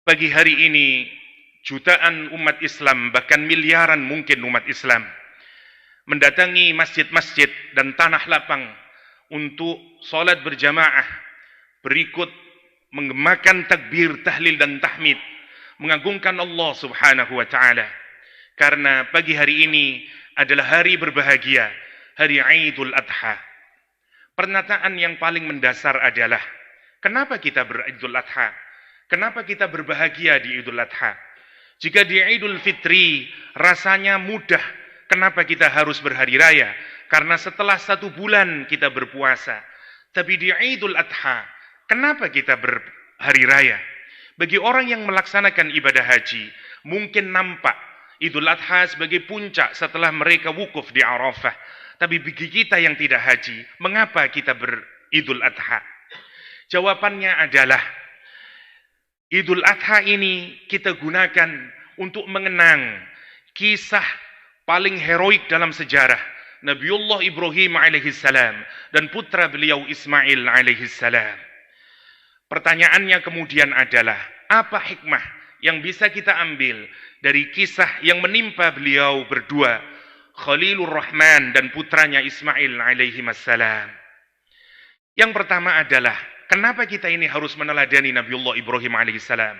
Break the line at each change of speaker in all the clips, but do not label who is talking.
Pagi hari ini, jutaan umat Islam, bahkan miliaran mungkin umat Islam, mendatangi masjid-masjid dan tanah lapang untuk sholat berjamaah, berikut menggemakan takbir, tahlil, dan tahmid, mengagungkan Allah subhanahu wa ta'ala. Karena pagi hari ini adalah hari berbahagia, hari Idul Adha. Pernyataan yang paling mendasar adalah, kenapa kita beridul Adha? Kenapa kita berbahagia di Idul Adha? Jika di Idul Fitri rasanya mudah, kenapa kita harus berhari raya? Karena setelah 1 bulan kita berpuasa. Tapi di Idul Adha, kenapa kita berhari raya? Bagi orang yang melaksanakan ibadah haji, mungkin nampak Idul Adha sebagai puncak setelah mereka wukuf di Arafah. Tapi bagi kita yang tidak haji, mengapa kita beridul Adha? Jawabannya adalah, Idul Adha ini kita gunakan untuk mengenang kisah paling heroik dalam sejarah Nabiullah Ibrahim alaihissalam dan putra beliau Ismail alaihissalam. Pertanyaannya kemudian adalah, apa hikmah yang bisa kita ambil dari kisah yang menimpa beliau berdua, Khalilur Rahman dan putranya Ismail alaihissalam? Yang pertama adalah, kenapa kita ini harus meneladani Nabiullah Ibrahim alaihissalam?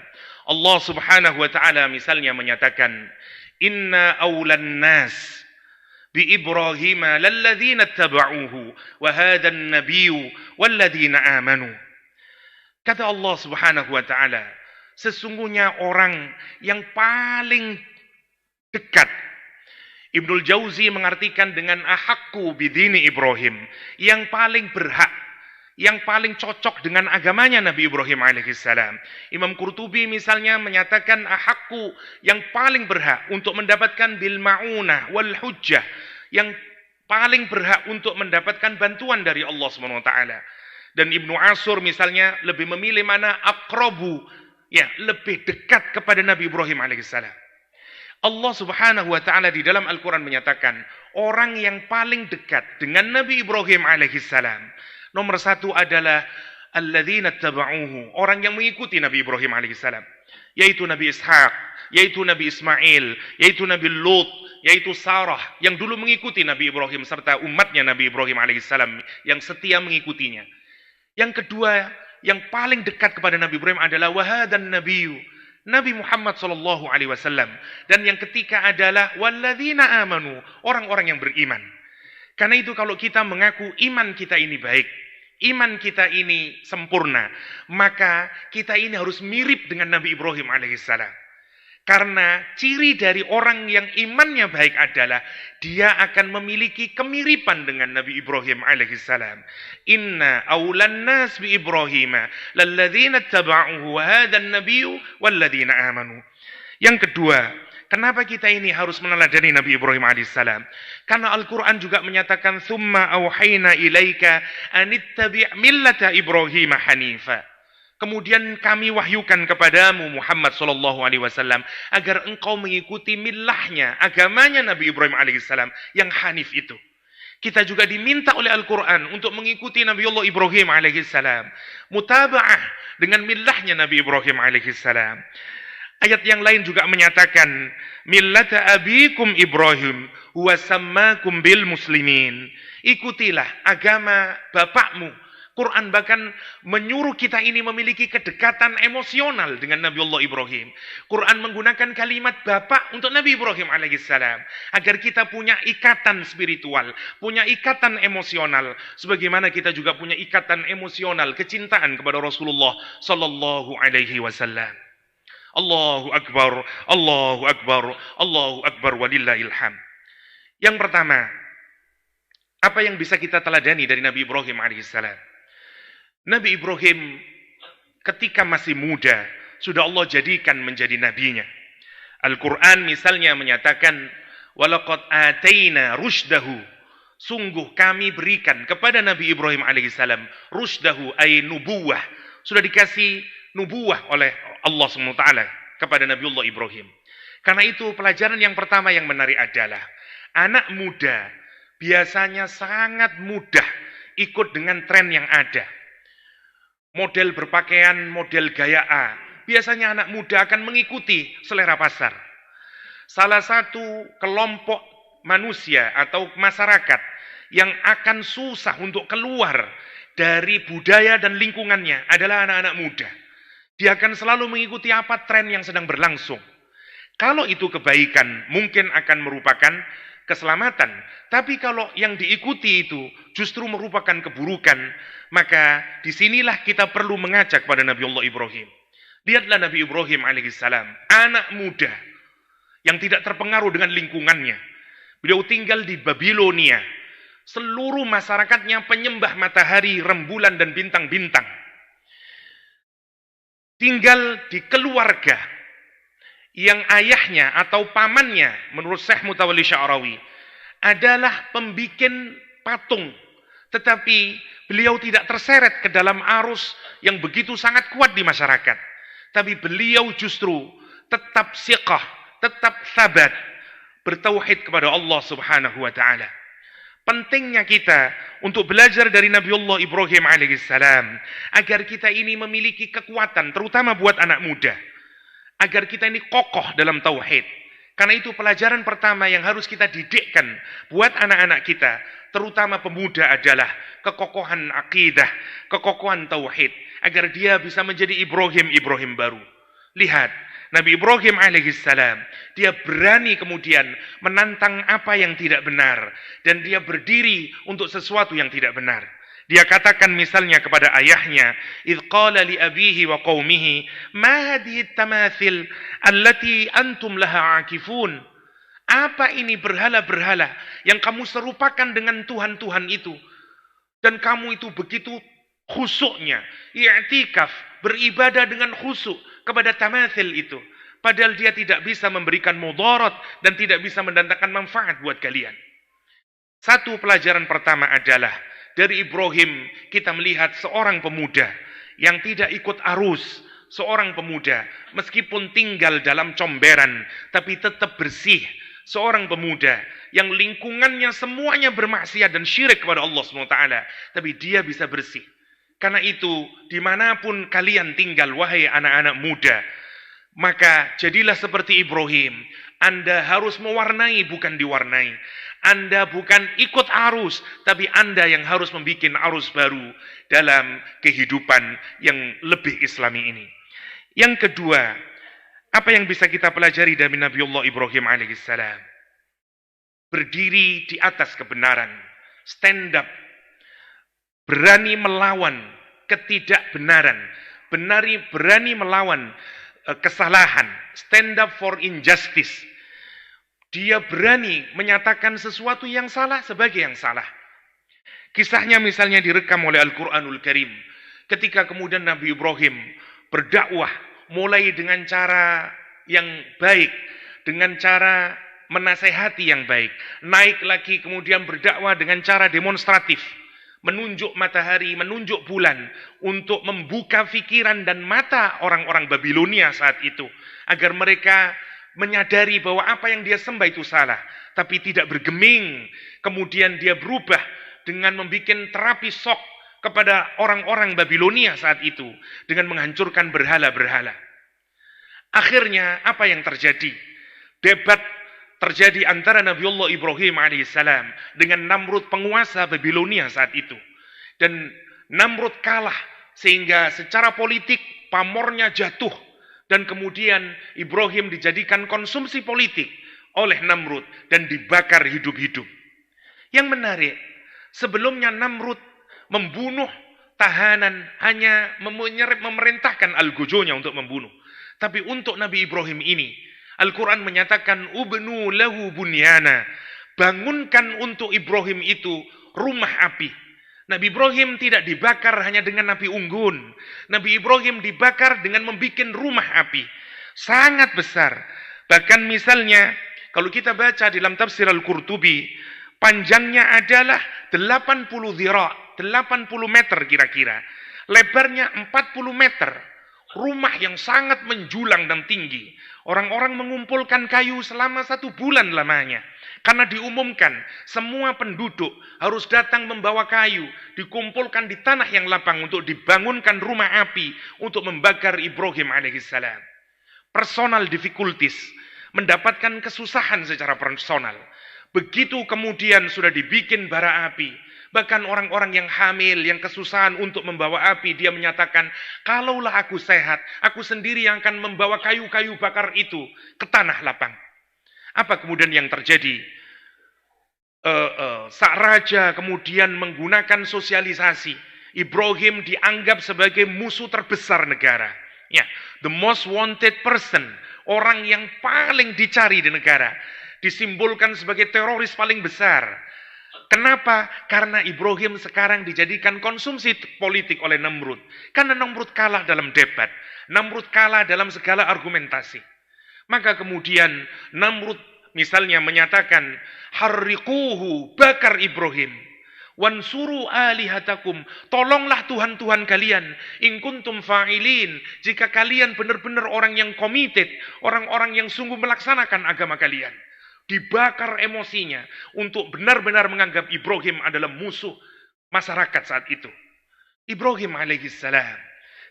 Allah subhanahu wa ta'ala misalnya menyatakan, Inna awlan nas bi Ibrahim lalladzina taba'uhu wa hadan nabiyyu walladzina amanu. Kata Allah subhanahu wa ta'ala, sesungguhnya orang yang paling dekat, Ibnul Jauzi mengartikan dengan ahakku bidini Ibrahim, yang paling berhak, yang paling cocok dengan agamanya Nabi Ibrahim alaihissalam. Imam Qurtubi misalnya menyatakan ahakku, yang paling berhak untuk mendapatkan bil ma'unah wal hujjah, yang paling berhak untuk mendapatkan bantuan dari Allah Subhanahu wa taala. Dan Ibnu Ashur misalnya lebih memilih mana aqrabu, ya, lebih dekat kepada Nabi Ibrahim alaihissalam. Allah Subhanahu wa taala di dalam Al-Qur'an menyatakan orang yang paling dekat dengan Nabi Ibrahim alaihissalam, nomor 1 adalah alladzina taba'uhu, orang yang mengikuti Nabi Ibrahim alaihissalam, yaitu Nabi Ishaq, yaitu Nabi Ismail, yaitu Nabi Lut, yaitu Sarah, yang dulu mengikuti Nabi Ibrahim serta umatnya Nabi Ibrahim alaihissalam yang setia mengikutinya. Yang kedua, yang paling dekat kepada Nabi Ibrahim adalah wahadan nabiyyu, Nabi Muhammad sallallahu alaihi wasallam, dan yang ketiga adalah walladzina amanu, orang-orang yang beriman. Karena itu kalau kita mengaku iman kita ini baik, iman kita ini sempurna, maka kita ini harus mirip dengan Nabi Ibrahim alaihissalam. Karena ciri dari orang yang imannya baik adalah dia akan memiliki kemiripan dengan Nabi Ibrahim alaihissalam. Inna awlan nas bi Ibrahim lalladzina taba'uhu wa hadan nabiyyu walladzina amanu. Yang kedua, kenapa kita ini harus meneladani Nabi Ibrahim alaihissalam? Karena Al-Quran juga menyatakan, Thumma awhayna ilaika anittabi' millata Ibrahim hanifa. Kemudian kami wahyukan kepadamu Muhammad sallallahu alaihi wasallam agar engkau mengikuti millahnya, agamanya Nabi Ibrahim alaihissalam yang hanif itu. Kita juga diminta oleh Al-Quran untuk mengikuti Nabiullah Ibrahim alaihissalam, mutaba'ah dengan millahnya Nabi Ibrahim alaihissalam. Ayat yang lain juga menyatakan, millata abikum Ibrahim huwa sammakum bil muslimin. Ikutilah agama bapakmu. Quran bahkan menyuruh kita ini memiliki kedekatan emosional dengan Nabiullah Ibrahim. Quran menggunakan kalimat bapak untuk Nabi Ibrahim alaihissalam agar kita punya ikatan spiritual, punya ikatan emosional, sebagaimana kita juga punya ikatan emosional kecintaan kepada Rasulullah sallallahu alaihi wasallam. Allahu akbar, Allahu akbar, Allahu akbar walillahil hamd. Yang pertama, apa yang bisa kita teladani dari Nabi Ibrahim alaihissalam? Nabi Ibrahim ketika masih muda sudah Allah jadikan menjadi nabinya. Al-Quran misalnya menyatakan, walaqad ataina rushdahu, sungguh kami berikan kepada Nabi Ibrahim alaihissalam rushdahu ay nubuwah, sudah dikasih nubuwah oleh Allah SWT kepada Nabiullah Ibrahim. Karena itu pelajaran yang pertama yang menarik adalah anak muda biasanya sangat mudah ikut dengan tren yang ada. Model berpakaian, model gaya A, biasanya anak muda akan mengikuti selera pasar. Salah satu kelompok manusia atau masyarakat yang akan susah untuk keluar dari budaya dan lingkungannya adalah anak-anak muda. Dia akan selalu mengikuti apa tren yang sedang berlangsung. Kalau itu kebaikan, mungkin akan merupakan keselamatan. Tapi kalau yang diikuti itu justru merupakan keburukan, maka disinilah kita perlu mengajak pada Nabi Allah Ibrahim. Lihatlah Nabi Ibrahim alaihissalam, anak muda yang tidak terpengaruh dengan lingkungannya. Beliau tinggal di Babilonia. Seluruh masyarakatnya penyembah matahari, rembulan, dan bintang-bintang. Tinggal di keluarga yang ayahnya atau pamannya, menurut Syekh Mutawalli Sya'rawi, adalah pembikin patung. Tetapi beliau tidak terseret ke dalam arus yang begitu sangat kuat di masyarakat. Tapi beliau justru tetap siqah, tetap sabat, bertauhid kepada Allah Subhanahu wa Ta'ala. Pentingnya kita untuk belajar dari Nabi Allah Ibrahim alaihissalam agar kita ini memiliki kekuatan, terutama buat anak muda, agar kita ini kokoh dalam tauhid. Karena itu pelajaran pertama yang harus kita didikkan buat anak-anak kita, terutama pemuda, adalah kekokohan akidah, kekokohan tauhid, agar dia bisa menjadi Ibrahim baru. Lihat, Nabi Ibrahim alaihissalam, dia berani kemudian menantang apa yang tidak benar, dan dia berdiri untuk sesuatu yang tidak benar. Dia katakan misalnya kepada ayahnya, "Idz qala li abihi wa qaumihi, ma hadhihi tamathil allati antum laha akifun?" Apa ini berhala-berhala yang kamu serupakan dengan Tuhan-Tuhan itu? Dan kamu itu begitu khusyuknya, i'tikaf, beribadah dengan khusyuk kepada tamathil itu. Padahal dia tidak bisa memberikan mudarat dan tidak bisa mendatangkan manfaat buat kalian. Satu pelajaran pertama adalah dari Ibrahim kita melihat seorang pemuda yang tidak ikut arus. Seorang pemuda meskipun tinggal dalam comberan tapi tetap bersih. Seorang pemuda yang lingkungannya semuanya bermaksiat dan syirik kepada Allah SWT, tapi dia bisa bersih. Karena itu dimanapun kalian tinggal wahai anak-anak muda, maka jadilah seperti Ibrahim. Anda harus mewarnai, bukan diwarnai. Anda bukan ikut arus, tapi Anda yang harus membuat arus baru dalam kehidupan yang lebih islami ini. Yang kedua, apa yang bisa kita pelajari dari Nabi Allah Ibrahim alaihissalam? Berdiri di atas kebenaran, stand up, berani melawan ketidakbenaran, berani melawan kesalahan, stand up for injustice. Dia berani menyatakan sesuatu yang salah sebagai yang salah. Kisahnya misalnya direkam oleh Al-Quranul Karim. Ketika kemudian Nabi Ibrahim berdakwah mulai dengan cara yang baik, dengan cara menasehati yang baik. Naik lagi kemudian berdakwah dengan cara demonstratif. Menunjuk matahari, menunjuk bulan untuk membuka pikiran dan mata orang-orang Babilonia saat itu. Agar mereka menyadari bahwa apa yang dia sembah itu salah. Tapi tidak bergeming. Kemudian dia berubah dengan membuat terapi shock kepada orang-orang Babilonia saat itu. Dengan menghancurkan berhala-berhala. Akhirnya apa yang terjadi? Debat terjadi antara Nabi Allah Ibrahim alaihissalam dengan Namrud penguasa Babilonia saat itu. Dan Namrud kalah sehingga secara politik pamornya jatuh. Dan kemudian Ibrahim dijadikan konsumsi politik oleh Namrud dan dibakar hidup-hidup. Yang menarik, sebelumnya Namrud membunuh tahanan, hanya memerintahkan algojonya untuk membunuh. Tapi untuk Nabi Ibrahim ini, Al-Quran menyatakan, "Ubnu lahu bunyana." Bangunkan untuk Ibrahim itu rumah api. Nabi Ibrahim tidak dibakar hanya dengan api unggun. Nabi Ibrahim dibakar dengan membuat rumah api. Sangat besar. Bahkan misalnya, kalau kita baca dalam tafsir Al-Qurtubi, panjangnya adalah 80 dhira', 80 meter kira-kira. Lebarnya 40 meter. rumah yang sangat menjulang dan tinggi. Orang-orang mengumpulkan kayu selama 1 bulan lamanya. Karena diumumkan, semua penduduk harus datang membawa kayu, dikumpulkan di tanah yang lapang untuk dibangunkan rumah api untuk membakar Ibrahim alaihissalam. Personal difficulties, mendapatkan kesusahan secara personal. Begitu kemudian sudah dibikin bara api, bahkan orang-orang yang hamil, yang kesusahan untuk membawa api, dia menyatakan, kalaulah aku sehat, aku sendiri yang akan membawa kayu-kayu bakar itu ke tanah lapang. Apa kemudian yang terjadi? Sang raja kemudian menggunakan sosialisasi. Ibrahim dianggap sebagai musuh terbesar negara. Ya, the most wanted person, orang yang paling dicari di negara. Disimbolkan sebagai teroris paling besar. Kenapa? Karena Ibrahim sekarang dijadikan konsumsi politik oleh Namrud. Karena Namrud kalah dalam debat. Namrud kalah dalam segala argumentasi. Maka kemudian Namrud misalnya menyatakan, harriquhu, bakar Ibrahim. Wansuru alihatakum, tolonglah Tuhan-Tuhan kalian. In kuntum fa'ilin, jika kalian benar-benar orang yang committed, orang-orang yang sungguh melaksanakan agama kalian. Dibakar emosinya untuk benar-benar menganggap Ibrahim adalah musuh masyarakat saat itu. Ibrahim alaihissalam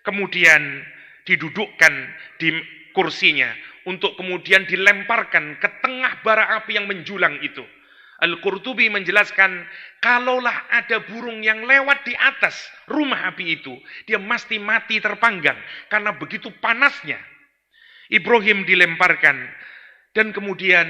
kemudian didudukkan di kursinya untuk kemudian dilemparkan ke tengah bara api yang menjulang itu. Al-Qurtubi menjelaskan, kalaulah ada burung yang lewat di atas rumah api itu, dia mesti mati terpanggang karena begitu panasnya. Ibrahim dilemparkan, dan kemudian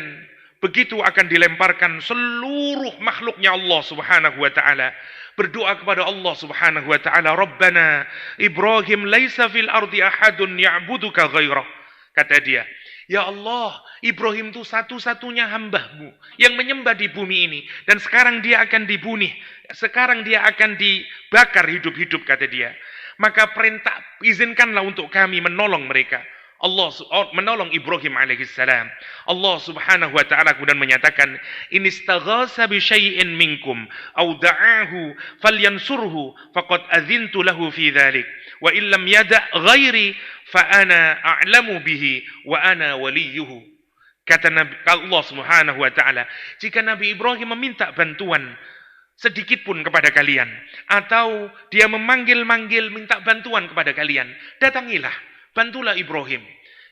begitu akan dilemparkan seluruh makhluknya Allah subhanahu wa ta'ala. Berdoa kepada Allah subhanahu wa ta'ala, Rabbana Ibrahim laisa fil ardi ahadun ya'buduka ghairah. Kata dia, ya Allah, Ibrahim itu satu-satunya hamba-Mu yang menyembah di bumi ini. Dan sekarang dia akan dibunuh. Sekarang dia akan dibakar hidup-hidup, kata dia. Maka perintah, izinkanlah untuk kami menolong mereka. Allah menolong Ibrahim alaihissalam. Allah subhanahu wa ta'ala kemudian menyatakan, in istaghasa bi syai'in minkum aw da'ahu falyansurhu faqad adzintu lahu fi dzalik wa illam yada' ghairi fa ana a'lamu bihi wa ana waliyuhu. Kata Nabi Allah subhanahu wa ta'ala, jika Nabi Ibrahim meminta bantuan sedikit pun kepada kalian, atau dia memanggil-manggil minta bantuan kepada kalian, datangilah, bantulah Ibrahim,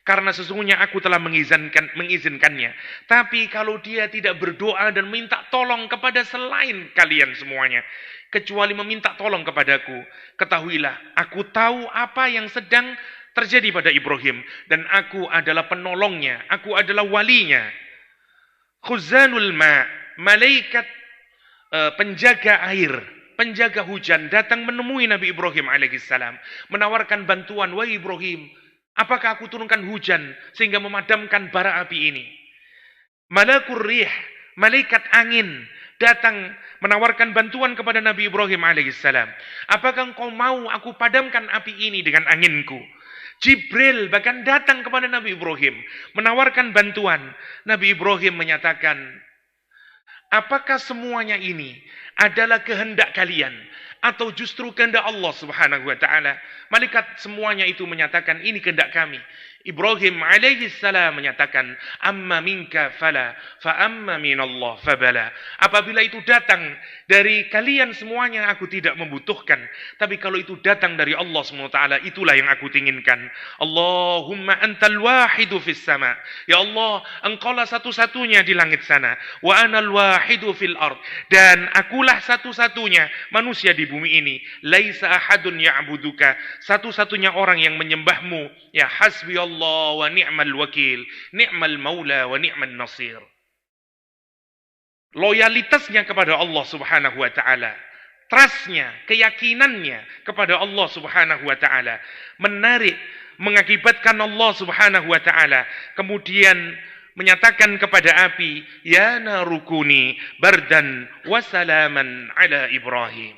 karena sesungguhnya aku telah mengizinkannya. Tapi kalau dia tidak berdoa dan minta tolong kepada selain kalian semuanya, kecuali meminta tolong kepadaku, ketahuilah, aku tahu apa yang sedang terjadi pada Ibrahim, dan aku adalah penolongnya, aku adalah walinya. Khuzanul ma, malaikat penjaga air, penjaga hujan datang menemui Nabi Ibrahim alaihissalam, menawarkan bantuan. Wahai Ibrahim, apakah aku turunkan hujan sehingga memadamkan bara api ini? Malakur rih, malaikat angin datang menawarkan bantuan kepada Nabi Ibrahim alaihissalam. Apakah engkau mau aku padamkan api ini dengan anginku? Jibril bahkan datang kepada Nabi Ibrahim menawarkan bantuan. Nabi Ibrahim menyatakan, apakah semuanya ini adalah kehendak kalian atau justru kehendak Allah subhanahu wa ta'ala? Malaikat semuanya itu menyatakan, ini kehendak kami. Ibrahim alaihissalam menyatakan, amma minka fala, fa amma minallah fabala. Apabila itu datang dari kalian semuanya, aku tidak membutuhkan. Tapi kalau itu datang dari Allah SWT, itulah yang aku inginkan. Allahumma antal wahidu fis sama. Ya Allah, engkaulah satu-satunya di langit sana. Wa anal wahidu fil ard. Dan akulah satu-satunya manusia di bumi ini. Laisa ahadun ya'buduka. Satu-satunya orang yang menyembahmu. Ya hasbi Allah wa ni'mal wakil, ni'mal maula wa ni'mal nasir. Loyalitasnya kepada Allah subhanahu wa ta'ala, trustnya, keyakinannya kepada Allah subhanahu wa ta'ala, menarik, mengakibatkan Allah subhanahu wa ta'ala kemudian menyatakan kepada api, ya narukuni bardan wa salaman ala Ibrahim.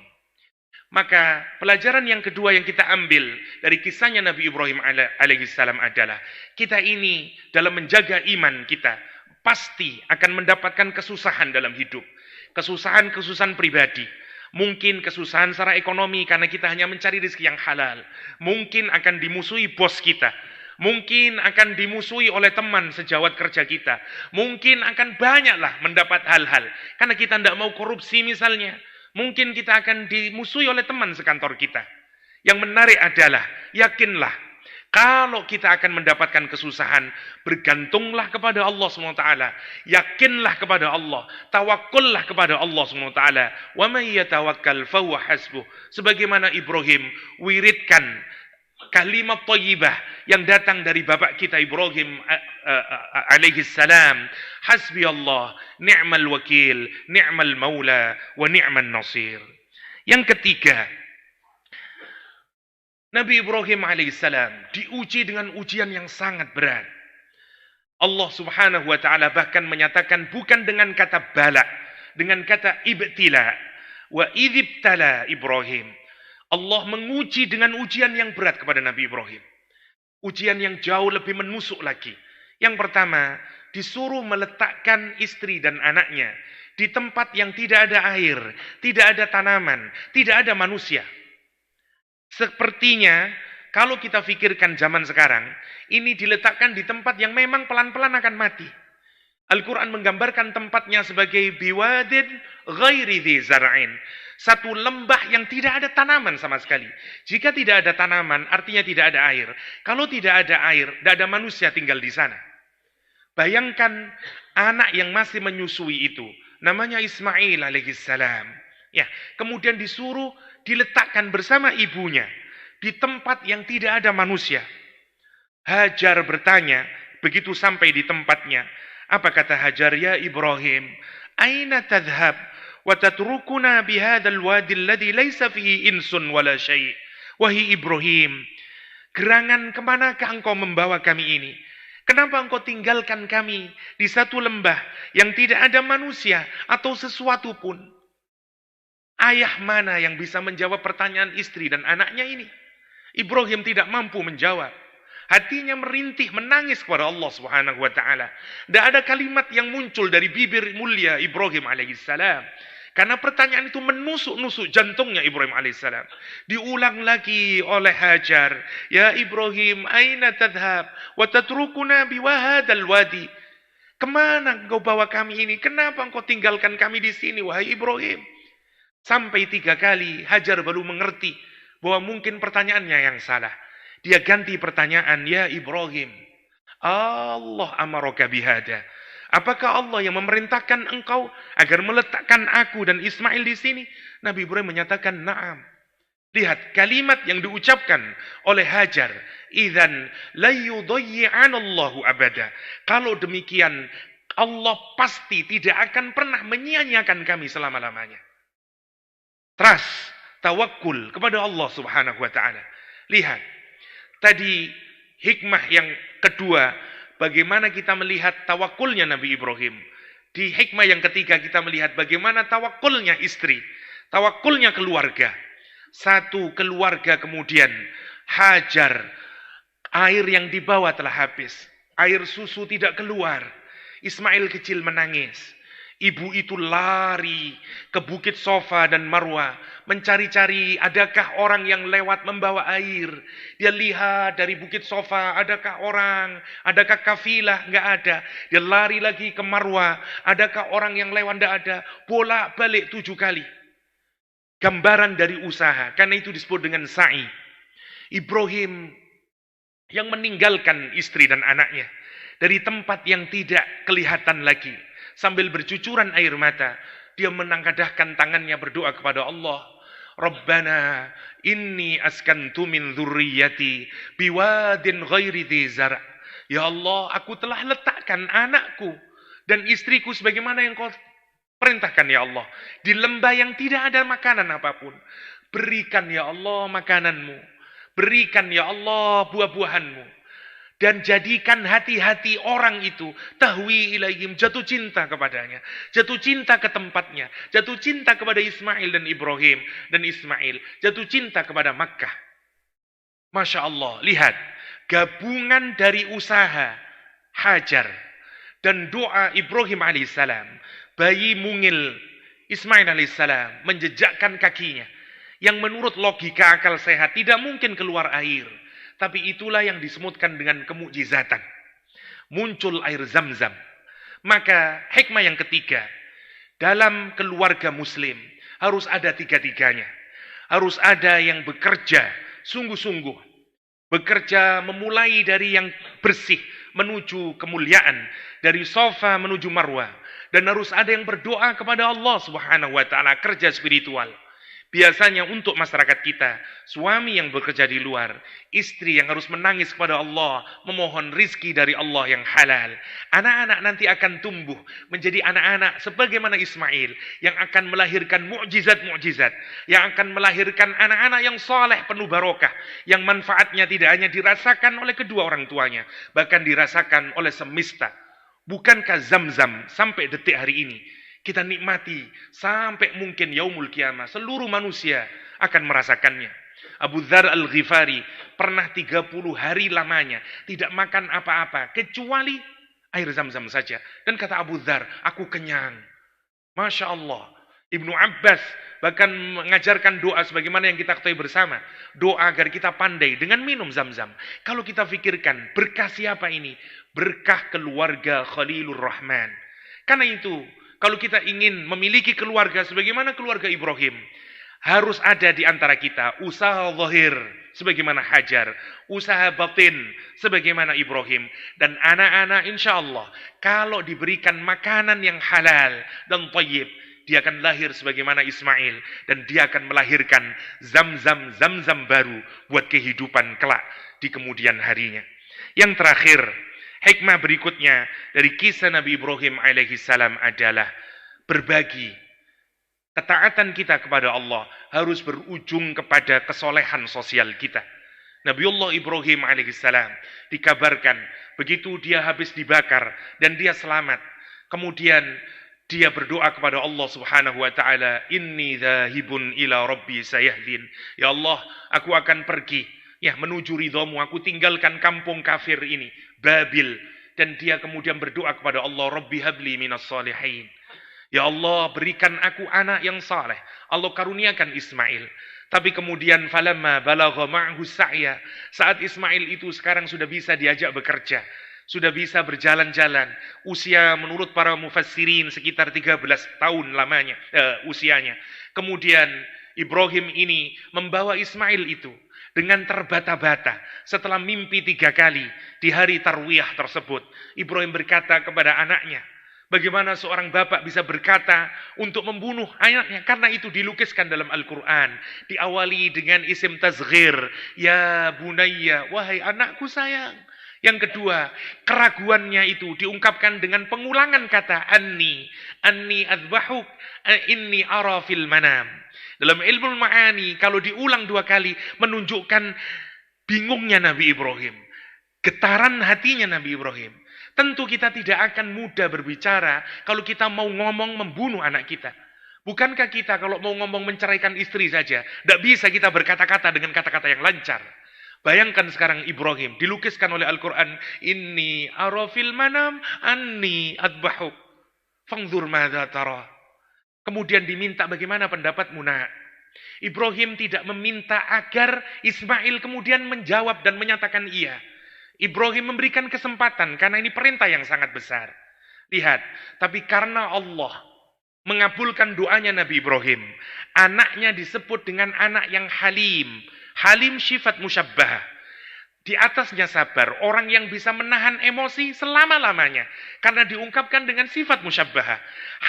Maka pelajaran yang kedua yang kita ambil dari kisahnya Nabi Ibrahim alaihissalam adalah, kita ini dalam menjaga iman kita pasti akan mendapatkan kesusahan dalam hidup. Kesusahan-kesusahan pribadi. Mungkin kesusahan secara ekonomi karena kita hanya mencari rezeki yang halal. Mungkin akan dimusuhi bos kita. Mungkin akan dimusuhi oleh teman sejawat kerja kita. Mungkin akan banyaklah mendapat hal-hal. Karena kita tidak mau korupsi misalnya. Mungkin kita akan dimusuhi oleh teman sekantor kita. Yang menarik adalah, yakinlah, kalau kita akan mendapatkan kesusahan, bergantunglah kepada Allah SWT. Yakinlah kepada Allah. Tawakkullah kepada Allah SWT. Wa man yatawakkal fahuwa hasbuh. Sebagaimana Ibrahim wiridkan kalimat thayyibah yang datang dari bapak kita Ibrahim alaihi salam. Hasbi Allah, ni'mal wakil, ni'mal maula, wa ni'mal nasir. Yang ketiga, Nabi Ibrahim alaihissalam diuji dengan ujian yang sangat berat. Allah subhanahu wa ta'ala bahkan menyatakan bukan dengan kata bala, dengan kata ibtila. Wa idhibtala Ibrahim. Allah menguji dengan ujian yang berat kepada Nabi Ibrahim. Ujian yang jauh lebih menusuk lagi. Yang pertama, disuruh meletakkan istri dan anaknya di tempat yang tidak ada air, tidak ada tanaman, tidak ada manusia. Sepertinya, kalau kita pikirkan zaman sekarang, ini diletakkan di tempat yang memang pelan-pelan akan mati. Al-Quran menggambarkan tempatnya sebagai biwadin ghairi dhi zara'in. Satu lembah yang tidak ada tanaman sama sekali. Jika tidak ada tanaman, artinya tidak ada air. Kalau tidak ada air, tidak ada manusia tinggal di sana. Bayangkan anak yang masih menyusui itu, namanya Ismail alaihissalam. Ya, kemudian disuruh diletakkan bersama ibunya di tempat yang tidak ada manusia. Hajar bertanya, begitu sampai di tempatnya, apa kata Hajar? Ya Ibrahim, aina tadhhab wa tatrukuna bihadzal wadi alladhi laysa fihi insun wala syai'. Wahai Ibrahim, gerangan kemanakah engkau membawa kami ini? Kenapa engkau tinggalkan kami di satu lembah yang tidak ada manusia atau sesuatu pun? Ayah mana yang bisa menjawab pertanyaan istri dan anaknya ini? Ibrahim tidak mampu menjawab. Hatinya merintih, menangis kepada Allah Subhanahu wa ta'ala. Tidak ada kalimat yang muncul dari bibir mulia Ibrahim alaihissalam. Karena pertanyaan itu menusuk-nusuk jantungnya Ibrahim alaihissalam. Diulang lagi oleh Hajar. Ya Ibrahim, aina tadhhab wa tatrukuna biwahadal wadi. Kemana engkau bawa kami ini? Kenapa engkau tinggalkan kami di sini, wahai Ibrahim? Sampai 3 kali Hajar baru mengerti bahwa mungkin pertanyaannya yang salah. Dia ganti pertanyaan, ya Ibrahim, Allah amaraka bihada. Apakah Allah yang memerintahkan engkau agar meletakkan aku dan Ismail di sini? Nabi Ibrahim menyatakan, na'am. Lihat kalimat yang diucapkan oleh Hajar. Idzan la yudayyi'anallahu abada. Kalau demikian, Allah pasti tidak akan pernah menyia-nyiakan kami selama-lamanya. Trust, tawakul kepada Allah Subhanahu wa ta'ala. Lihat, tadi hikmah yang kedua, bagaimana kita melihat tawakulnya Nabi Ibrahim. Di hikmah yang ketiga kita melihat bagaimana tawakulnya istri, tawakulnya keluarga. Satu keluarga kemudian Hajar, air yang dibawa telah habis. Air susu tidak keluar. Ismail kecil menangis. Ibu itu lari ke Bukit Sofa dan Marwa, mencari-cari adakah orang yang lewat membawa air. Dia lihat dari Bukit Sofa, adakah orang, adakah kafilah, enggak ada. Dia lari lagi ke Marwa, adakah orang yang lewat, enggak ada. Bolak-balik 7 kali. Gambaran dari usaha, karena itu disebut dengan sa'i. Ibrahim yang meninggalkan istri dan anaknya dari tempat yang tidak kelihatan lagi. Sambil bercucuran air mata, dia menangkadahkan tangannya berdoa kepada Allah. Rabbana inni askantu min dzurriyyati biwadin ghairi dzi zar'. Ya Allah, aku telah letakkan anakku dan istriku sebagaimana yang kau perintahkan ya Allah. Di lembah yang tidak ada makanan apapun. Berikan ya Allah makananmu. Berikan ya Allah buah-buahanmu. Dan jadikan hati-hati orang itu tahwi ilaihim, jatuh cinta kepadanya, jatuh cinta ke tempatnya, jatuh cinta kepada Ismail dan Ibrahim dan Ismail, jatuh cinta kepada Makkah. Masya Allah, lihat gabungan dari usaha Hajar dan doa Ibrahim alaihissalam. Bayi mungil Ismail alaihissalam menjejakkan kakinya, yang menurut logika akal sehat tidak mungkin keluar air. Tapi itulah yang disemutkan dengan kemukjizatan. Muncul air Zam-Zam. Maka hikmah yang ketiga, dalam keluarga muslim harus ada tiga-tiganya. Harus ada yang bekerja sungguh-sungguh. Bekerja memulai dari yang bersih menuju kemuliaan, dari sofa menuju marwah. Dan harus ada yang berdoa kepada Allah Subhanahu wa taala, kerja spiritual. Biasanya untuk masyarakat kita, suami yang bekerja di luar, istri yang harus menangis kepada Allah, memohon rizki dari Allah yang halal. Anak-anak nanti akan tumbuh menjadi anak-anak sebagaimana Ismail, yang akan melahirkan mukjizat-mukjizat, yang akan melahirkan anak-anak yang saleh penuh barokah, yang manfaatnya tidak hanya dirasakan oleh kedua orang tuanya, bahkan dirasakan oleh semesta. Bukankah Zam-Zam sampai detik hari ini kita nikmati sampai mungkin yaumul kiamah, seluruh manusia akan merasakannya. Abu Dzar Al-Ghifari pernah 30 hari lamanya tidak makan apa-apa kecuali air Zam-Zam saja. Dan kata Abu Dzar, aku kenyang. Masya Allah. Ibnu Abbas bahkan mengajarkan doa sebagaimana yang kita ketahui bersama. Doa agar kita pandai dengan minum Zam-Zam. Kalau kita fikirkan, berkah siapa ini? Berkah keluarga Khalilur Rahman. Karena itu, kalau kita ingin memiliki keluarga sebagaimana keluarga Ibrahim, harus ada di antara kita usaha zahir sebagaimana Hajar, usaha batin sebagaimana Ibrahim. Dan anak-anak insya Allah, kalau diberikan makanan yang halal dan thayyib, dia akan lahir sebagaimana Ismail. Dan dia akan melahirkan Zam-Zam baru buat kehidupan kelak di kemudian harinya. Yang terakhir, hikmah berikutnya dari kisah Nabi Ibrahim alaihissalam adalah berbagi. Ketaatan kita kepada Allah harus berujung kepada kesolehan sosial kita. Nabiullah Ibrahim alaihissalam dikabarkan begitu dia habis dibakar dan dia selamat. Kemudian dia berdoa kepada Allah Subhanahu wa taala, "Inni dzahibun ila rabbi sayahdin." Ya Allah, aku akan pergi menuju ridhamu, aku tinggalkan kampung kafir ini, Babil. Dan dia kemudian berdoa kepada Allah, Rabbi habli minas salihin. Ya Allah, berikan aku anak yang saleh. Allah karuniakan Ismail. Tapi kemudian falamma balagha ma'hu sa'ya, saat Ismail itu sekarang sudah bisa diajak bekerja, sudah bisa berjalan-jalan, usia menurut para mufassirin sekitar 13 tahun lamanya usianya. Kemudian Ibrahim ini membawa Ismail itu dengan terbata-bata. Setelah mimpi 3 kali di hari tarwiyah tersebut, Ibrahim berkata kepada anaknya, bagaimana seorang bapak bisa berkata untuk membunuh anaknya? Karena itu dilukiskan dalam Al-Quran. Diawali dengan isim tazghir, ya bunayya, wahai anakku sayang. Yang kedua, keraguannya itu diungkapkan dengan pengulangan kata anni adzbahuk, inni ara fil manam. Dalam ilmu ma'ani, kalau diulang 2 kali, menunjukkan bingungnya Nabi Ibrahim. Getaran hatinya Nabi Ibrahim. Tentu kita tidak akan mudah berbicara kalau kita mau ngomong membunuh anak kita. Bukankah kita kalau mau ngomong menceraikan istri saja, tidak bisa kita berkata-kata dengan kata-kata yang lancar. Bayangkan sekarang Ibrahim, dilukiskan oleh Al-Quran, inni ara fil manam anni adbahuk, fangzur madza tara. Kemudian diminta bagaimana pendapatmu nak? Ibrahim tidak meminta agar Ismail kemudian menjawab dan menyatakan iya. Ibrahim memberikan kesempatan karena ini perintah yang sangat besar. Lihat, tapi karena Allah mengabulkan doanya Nabi Ibrahim, anaknya disebut dengan anak yang halim. Halim sifat musyabbah. Di atasnya sabar, orang yang bisa menahan emosi selama-lamanya. Karena diungkapkan dengan sifat musyabbah.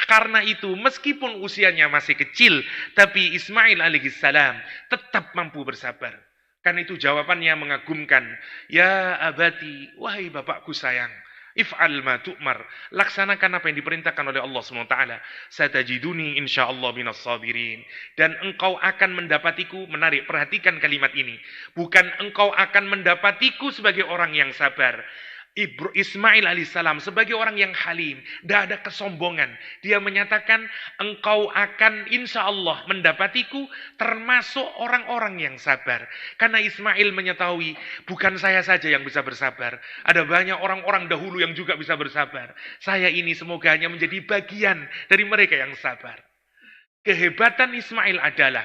Karena itu, meskipun usianya masih kecil, tapi Ismail alaihissalam tetap mampu bersabar. Karena itu jawabannya mengagumkan. Ya abati, wahai bapakku sayang. If'al ma tu'mar. Laksanakan apa yang diperintahkan oleh Allah SWT. Satajiduni insyaallah minas sabirin. Dan engkau akan mendapatiku, menarik, perhatikan kalimat ini. Bukan engkau akan mendapatiku sebagai orang yang sabar. Ismail alaihissalam sebagai orang yang halim, tidak ada kesombongan. Dia menyatakan, engkau akan insya Allah mendapatiku termasuk orang-orang yang sabar. Karena Ismail mengetahui, bukan saya saja yang bisa bersabar. Ada banyak orang-orang dahulu yang juga bisa bersabar. Saya ini semoga hanya menjadi bagian dari mereka yang sabar. Kehebatan Ismail adalah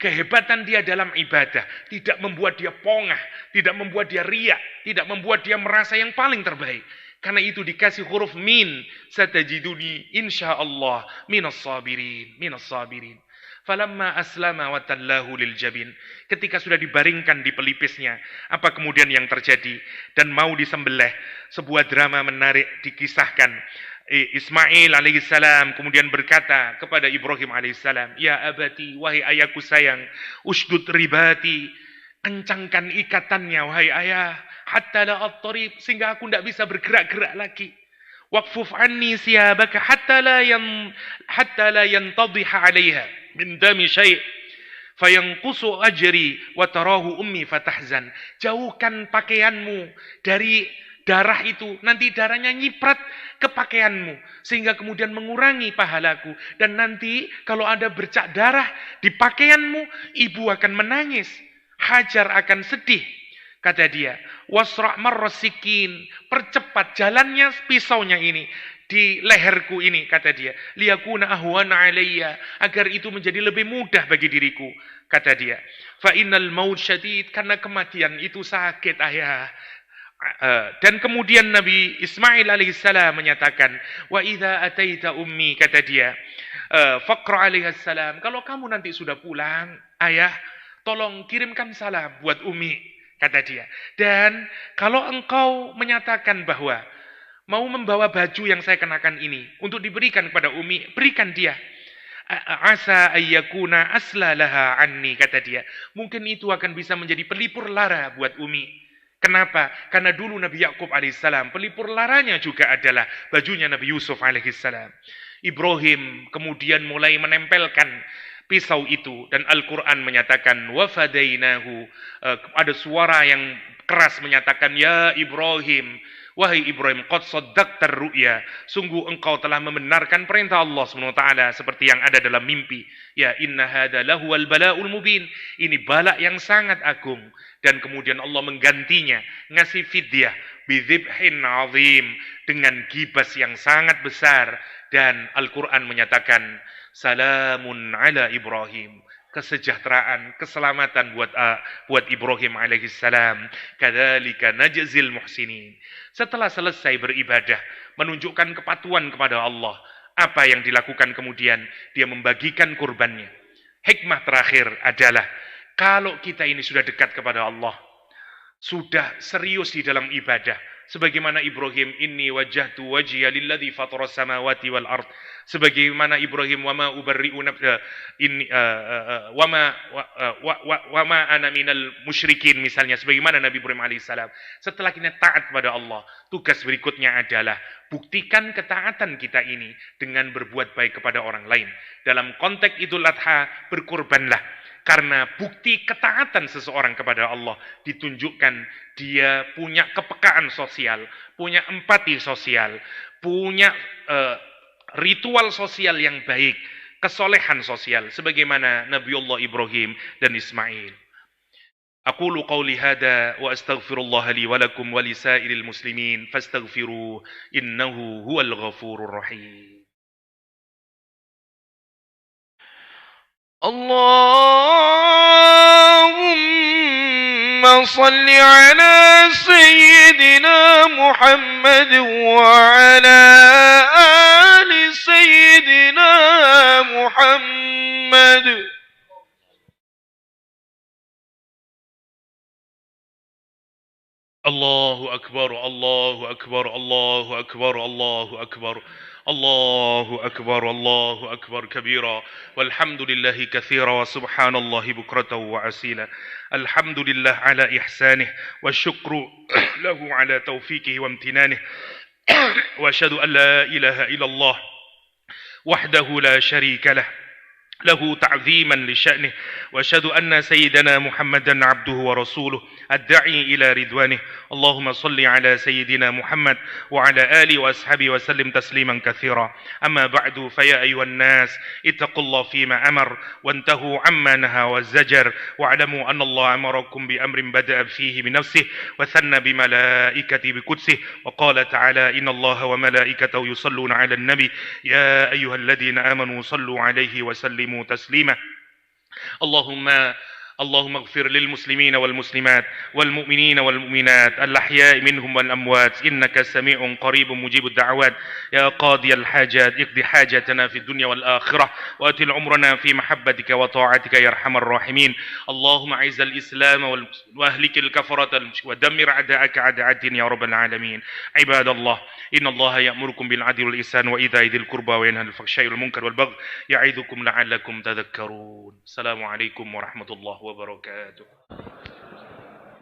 kehebatan dia dalam ibadah, tidak membuat dia pongah, tidak membuat dia riak, tidak membuat dia merasa yang paling terbaik. Karena itu dikasih huruf min, satajiduni insyaallah minas sabirin, minas sabirin. Falamma aslama wa tallahu lil jabin. Ketika sudah dibaringkan di pelipisnya, apa kemudian yang terjadi? Dan mau disembelih, sebuah drama menarik dikisahkan. Ismail alaihissalam kemudian berkata kepada Ibrahim alaihissalam, "Ya abati, wahai ayahku sayang, usdud ribati, kencangkan ikatannya wahai ayah, hatta la at-tarib, sehingga aku tidak bisa bergerak-gerak lagi. Waqfuf anni siyabaka hatta la yantadhiha 'alaiha min dami syai' fayanqusu ajri wa tarahu ummi fatahzan." Jauhkan pakaianmu dari darah itu, nanti darahnya nyiprat ke pakaianmu, sehingga kemudian mengurangi pahalaku. Dan nanti kalau ada bercak darah di pakaianmu, ibu akan menangis, Hajar akan sedih. Kata dia, wasra' marrasikin, percepat jalannya pisaunya ini di leherku ini, kata dia, liyakuna ahwana alayya, agar itu menjadi lebih mudah bagi diriku, kata dia. Fa innal maut syadid, karena kematian itu sakit ayah. Dan kemudian Nabi Ismail alaihissalam menyatakan, wa idza ataita ummi, kata dia, faqra alaihissalam, kalau kamu nanti sudah pulang ayah, tolong kirimkan salam buat Umi, kata dia. Dan kalau engkau menyatakan bahwa mau membawa baju yang saya kenakan ini untuk diberikan kepada Umi, berikan dia. Asa ayyakuna aslalaha anni, kata dia. Mungkin itu akan bisa menjadi pelipur lara buat Umi. Kenapa? Karena dulu Nabi Yakub alaihissalam, pelipur laranya juga adalah bajunya Nabi Yusuf alaihissalam. Ibrahim kemudian mulai menempelkan pisau itu, dan Al-Quran menyatakan wafadainahu, ada suara yang keras menyatakan, ya Ibrahim, wahai Ibrahim, qad saddaqtar ru'ya, sungguh engkau telah membenarkan perintah Allah SWT seperti yang ada dalam mimpi. Ya inna hadza lahuwal bala'ul mubin, ini balak yang sangat agung. Dan kemudian Allah menggantinya, ngasih fidyah bidzibhin azim, dengan gibas yang sangat besar. Dan Al-Quran menyatakan salamun ala Ibrahim, kesejahteraan, keselamatan buat Ibrahim alaihissalam. Kadzalika najzil muhsinin. Setelah selesai beribadah, menunjukkan kepatuhan kepada Allah, apa yang dilakukan kemudian? Dia membagikan kurbannya. Hikmah terakhir adalah, kalau kita ini sudah dekat kepada Allah, sudah serius di dalam ibadah, sebagaimana Ibrahim, inni wajjahtu wajhiya lilladzi fataras samawati wal ard, sebagaimana Ibrahim, wama ubarri'u nafsa inni wama ana minal musyrikin, misalnya, sebagaimana Nabi Ibrahim alaihissalam. Setelah kita taat pada Allah, tugas berikutnya adalah buktikan ketaatan kita ini dengan berbuat baik kepada orang lain. Dalam konteks Idul Adha, berkurbanlah. Karena bukti ketaatan seseorang kepada Allah ditunjukkan dia punya kepekaan sosial, punya empati sosial, punya ritual sosial yang baik, kesolehan sosial, sebagaimana Nabiullah Ibrahim dan Ismail. Aqulu qawli hadha wa astaghfirullah li wa lakum wa lisairil muslimin fastaghfiruh innahu huwal ghafurur rahim.
Allahumma salli ala sayyidina Muhammad wa ala ali sayyidina Muhammad.
Allahu akbar, Allahu akbar, Allahu akbar, Allahu akbar. الله أكبر الله أكبر كبيرا والحمد لله كثيرا وسبحان الله بكرة وعسيلا. الحمد لله على إحسانه والشكر له على توفيقه وامتنانه وأشهد أن لا إله إلا الله وحده لا شريك له تعظيما لشأنه وأشهد أن سيدنا محمدا عبده ورسوله الداعي إلى رضوانه. اللهم صل على سيدنا محمد وعلى آله وأصحابه وسلم تسليما كثيرا. أما بعد، فيا أيها الناس اتقوا الله فيما أمر وانتهوا عما نهى والزجر، واعلموا أن الله أمركم بأمر بدأ فيه بنفسه وثنى بملائكته بقدسه وقال تعالى إن الله وملائكته يصلون على النبي يا أيها الذين آمنوا صلوا عليه وسلموا وسلموا تسليما. اللهم اغفر للمسلمين والمسلمات والمؤمنين والمؤمنات الأحياء منهم والأموات إنك سميع قريب مجيب الدعوات. يا قاضي الحاجات اقض حاجاتنا في الدنيا والآخرة وأتل عمرنا في محبتك وطاعتك يا أرحم الراحمين. اللهم أعز الإسلام وأهلك الكفرة ودمر أعداءك أعداء الدين يا رب العالمين. عباد الله، إن الله يأمركم بالعدل والإحسان وإيتاء ذي القربى وينهى عن الفحشاء والمنكر والبغي يعظكم لعلكم تذكرون. السلام عليكم ورحمة الله وبركاته.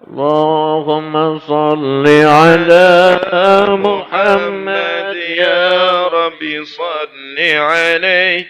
اللهم صل على محمد يا رب صل عليه